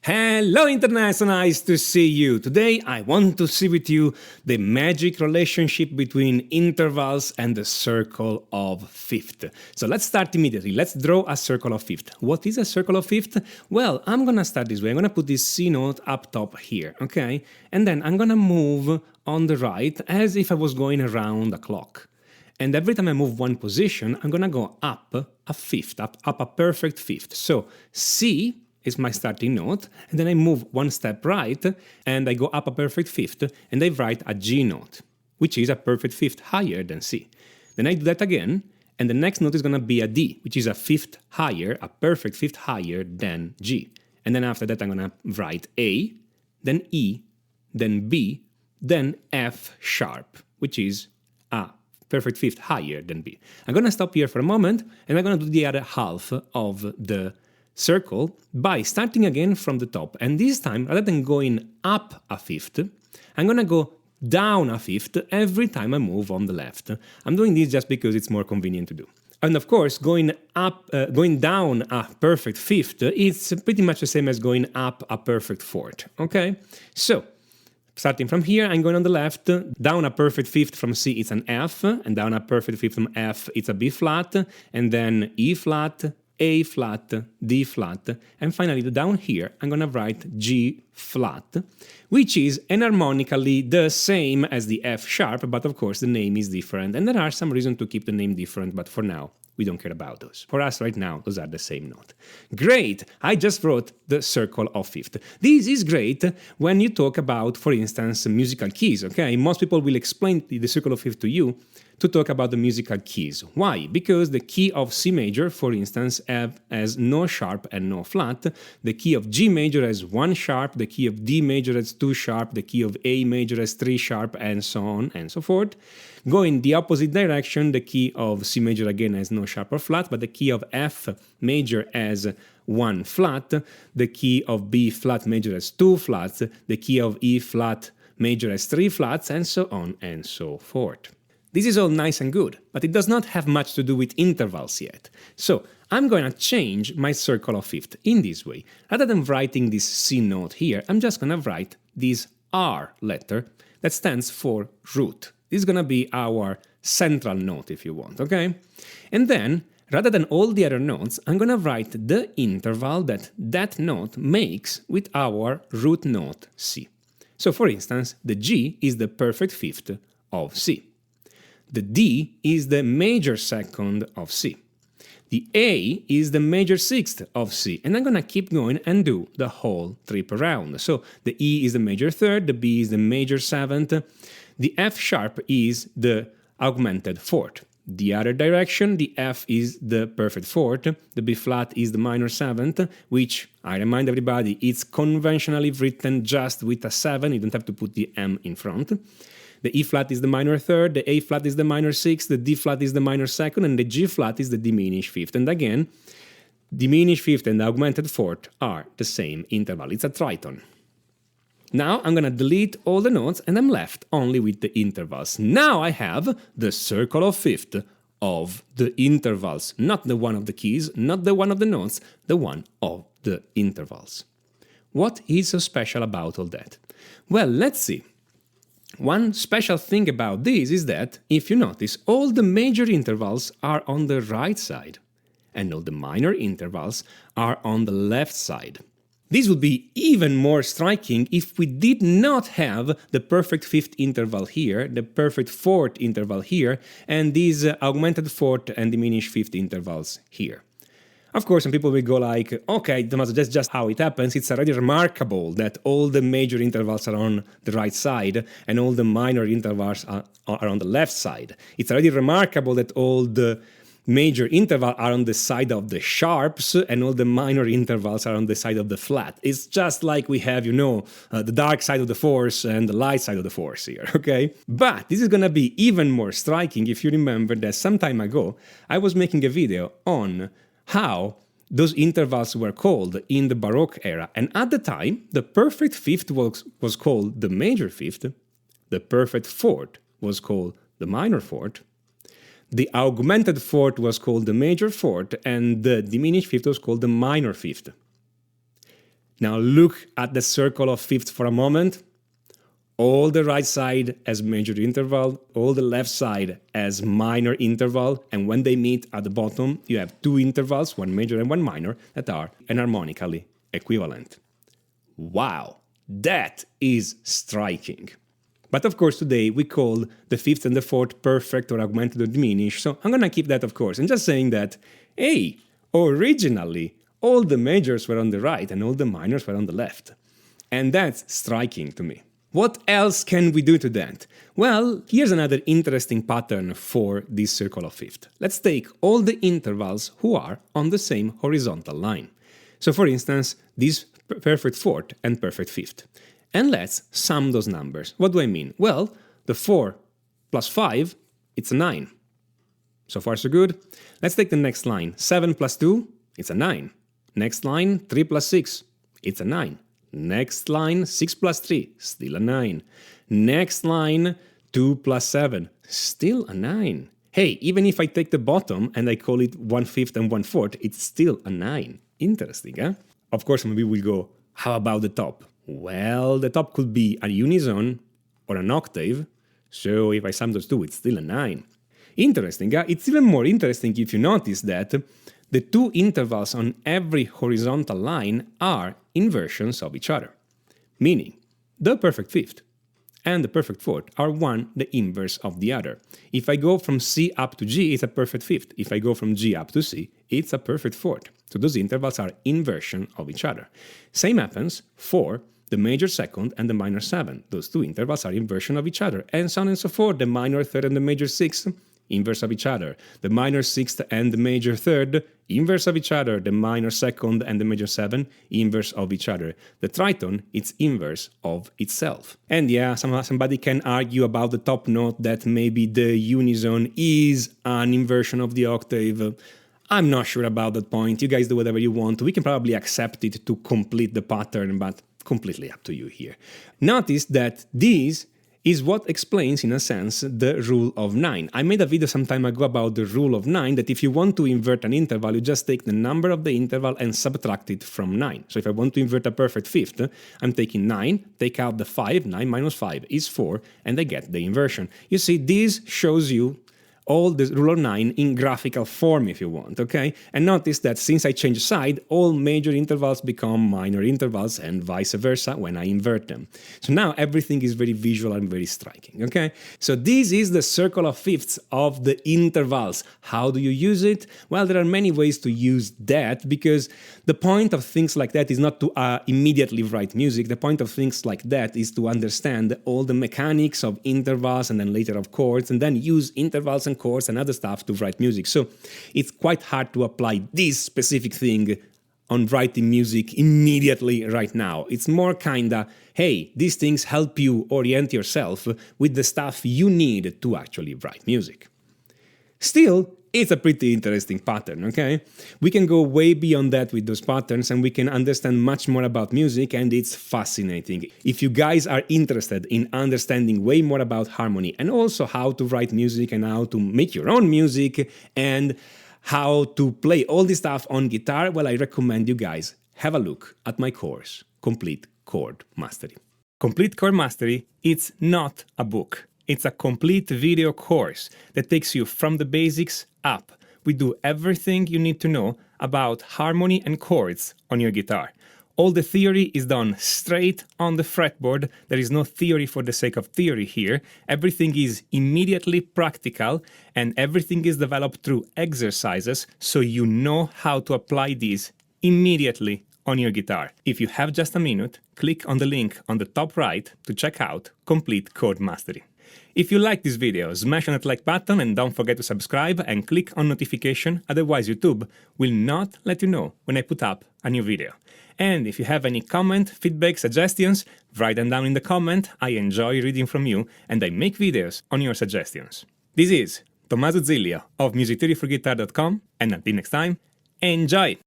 Hello Internet, so nice to see you. Today I want to see with you the magic relationship between intervals and the circle of fifth. So let's start immediately. Let's draw a circle of fifth. What is a circle of fifth? Well, I'm gonna start this way. I'm gonna put this C note up top here, okay? And then I'm gonna move on the right as if I was going around a clock. And every time I move one position, I'm gonna go up a fifth, up a perfect fifth. So C is my starting note, and then I move one step right, and I go up a perfect fifth, and I write a G note, which is a perfect fifth higher than C. Then I do that again, and the next note is going to be a D, which is a fifth higher, a perfect fifth higher than G. And then after that I'm going to write A, then E, then B, then F sharp, which is a perfect fifth higher than B. I'm going to stop here for a moment, and I'm going to do the other half of the circle by starting again from the top, and this time rather than going up a fifth, I'm gonna go down a fifth every time I move on the left. I'm doing this just because it's more convenient to do. And of course, going down a perfect fifth, it's pretty much the same as going up a perfect fourth. Okay, so starting from here, I'm going on the left, down a perfect fifth from C, it's an F, and down a perfect fifth from F, it's a B flat, and then E flat, A flat, D flat, and finally down here I'm gonna write G flat, which is enharmonically the same as the F sharp, but of course the name is different, and there are some reasons to keep the name different, but for now we don't care about those. For us right now, those are the same note. Great! I just wrote the circle of fifth. This is great when you talk about, for instance, musical keys, okay? Most people will explain the circle of fifth to you to talk about the musical keys. Why? Because the key of C major, for instance, has no sharp and no flat. The key of G major has one sharp, the key of D major has two sharp, the key of A major has three sharp, and so on and so forth. Going the opposite direction, the key of C major again has no sharp or flat, but the key of F major has one flat, the key of B flat major has two flats, the key of E flat major has three flats, and so on and so forth. This is all nice and good, but it does not have much to do with intervals yet. So I'm going to change my circle of fifth in this way. Rather than writing this C note here, I'm just going to write this R letter that stands for root. This is going to be our central note if you want, okay? And then, rather than all the other notes, I'm going to write the interval that that note makes with our root note C. So for instance, the G is the perfect fifth of C. The D is the major second of C. The A is the major sixth of C. And I'm going to keep going and do the whole trip around. So the E is the major third, the B is the major seventh, the F sharp is the augmented fourth. The other direction, the F is the perfect fourth, the B flat is the minor seventh, which, I remind everybody, it's conventionally written just with a 7, you don't have to put the M in front. The E flat is the minor third, the A flat is the minor sixth, the D flat is the minor second, and the G flat is the diminished fifth. And again, diminished fifth and augmented fourth are the same interval. It's a triton. Now I'm going to delete all the notes, and I'm left only with the intervals. Now I have the circle of fifth of the intervals, not the one of the keys, not the one of the notes, the one of the intervals. What is so special about all that? Well, let's see. One special thing about this is that, if you notice, all the major intervals are on the right side, and all the minor intervals are on the left side. This would be even more striking if we did not have the perfect fifth interval here, the perfect fourth interval here, and these augmented fourth and diminished fifth intervals here. Of course, some people will go like, okay, Tommaso, that's just how it happens. It's already remarkable that all the major intervals are on the right side and all the minor intervals are on the left side. It's already remarkable that all the major intervals are on the side of the sharps and all the minor intervals are on the side of the flat. It's just like we have, the dark side of the force and the light side of the force here, okay? But this is gonna be even more striking if you remember that some time ago I was making a video on how those intervals were called in the Baroque era. And at the time, the perfect fifth was called the major fifth, the perfect fourth was called the minor fourth, the augmented fourth was called the major fourth, and the diminished fifth was called the minor fifth. Now look at the circle of fifths for a moment. All the right side has major interval, all the left side has minor interval, and when they meet at the bottom, you have two intervals, one major and one minor, that are enharmonically equivalent. Wow, that is striking. But of course today we call the fifth and the fourth perfect or augmented or diminished, so I'm gonna keep that of course, and just saying that, hey, originally all the majors were on the right and all the minors were on the left. And that's striking to me. What else can we do to that? Well, here's another interesting pattern for this circle of fifth. Let's take all the intervals who are on the same horizontal line. So for instance, this perfect fourth and perfect fifth. And let's sum those numbers. What do I mean? Well, the 4 plus 5, it's a 9. So far so good. Let's take the next line. 7 plus 2, it's a 9. Next line, 3 plus 6, it's a 9. Next line, 6 plus 3, still a 9. Next line, 2 plus 7, still a 9. Hey, even if I take the bottom and I call it 1/5 and 1/4, it's still a 9. Interesting, huh? Of course, maybe we'll go, how about the top? Well, the top could be a unison or an octave, so if I sum those two, it's still a 9. Interesting, huh? It's even more interesting if you notice that the two intervals on every horizontal line are inversions of each other, meaning the perfect fifth and the perfect fourth are one the inverse of the other. If I go from C up to G, it's a perfect fifth. If I go from G up to C, it's a perfect fourth. So those intervals are inversion of each other. Same happens for the major second and the minor seven. Those two intervals are inversion of each other, and so on and so forth. The minor third and the major sixth, inverse of each other. The minor sixth and the major third, inverse of each other. The minor second and the major seven, inverse of each other. The triton, it's inverse of itself. And yeah, somebody can argue about the top note that maybe the unison is an inversion of the octave. I'm not sure about that point. You guys do whatever you want. We can probably accept it to complete the pattern, but completely up to you here. Notice that this is what explains, in a sense, the rule of 9. I made a video some time ago about the rule of 9, that if you want to invert an interval, you just take the number of the interval and subtract it from 9. So if I want to invert a perfect fifth, I'm taking 9, take out the 5, 9 minus 5 is 4, and I get the inversion. You see, this shows you all the rule of 9 in graphical form if you want, okay? And notice that since I change side, all major intervals become minor intervals and vice versa when I invert them. So now everything is very visual and very striking, okay? So this is the circle of fifths of the intervals. How do you use it? Well, there are many ways to use that, because the point of things like that is not to immediately write music. The point of things like that is to understand all the mechanics of intervals and then later of chords, and then use intervals and chords and other stuff to write music. So it's quite hard to apply this specific thing on writing music immediately right now. It's more kinda, hey, these things help you orient yourself with the stuff you need to actually write music. Still, it's a pretty interesting pattern, okay? We can go way beyond that with those patterns, and we can understand much more about music, and it's fascinating. If you guys are interested in understanding way more about harmony, and also how to write music and how to make your own music, and how to play all this stuff on guitar, well, I recommend you guys have a look at my course, Complete Chord Mastery. Complete Chord Mastery, it's not a book. It's a complete video course that takes you from the basics up. We do everything you need to know about harmony and chords on your guitar. All the theory is done straight on the fretboard. There is no theory for the sake of theory here. Everything is immediately practical, and everything is developed through exercises, so you know how to apply these immediately on your guitar. If you have just a minute, click on the link on the top right to check out Complete Chord Mastery. If you like this video, smash on that like button and don't forget to subscribe and click on notification, otherwise YouTube will not let you know when I put up a new video. And if you have any comment, feedback, suggestions, write them down in the comment. I enjoy reading from you, and I make videos on your suggestions. This is Tommaso Zilio of musictheoryforguitar.com, and until next time, enjoy!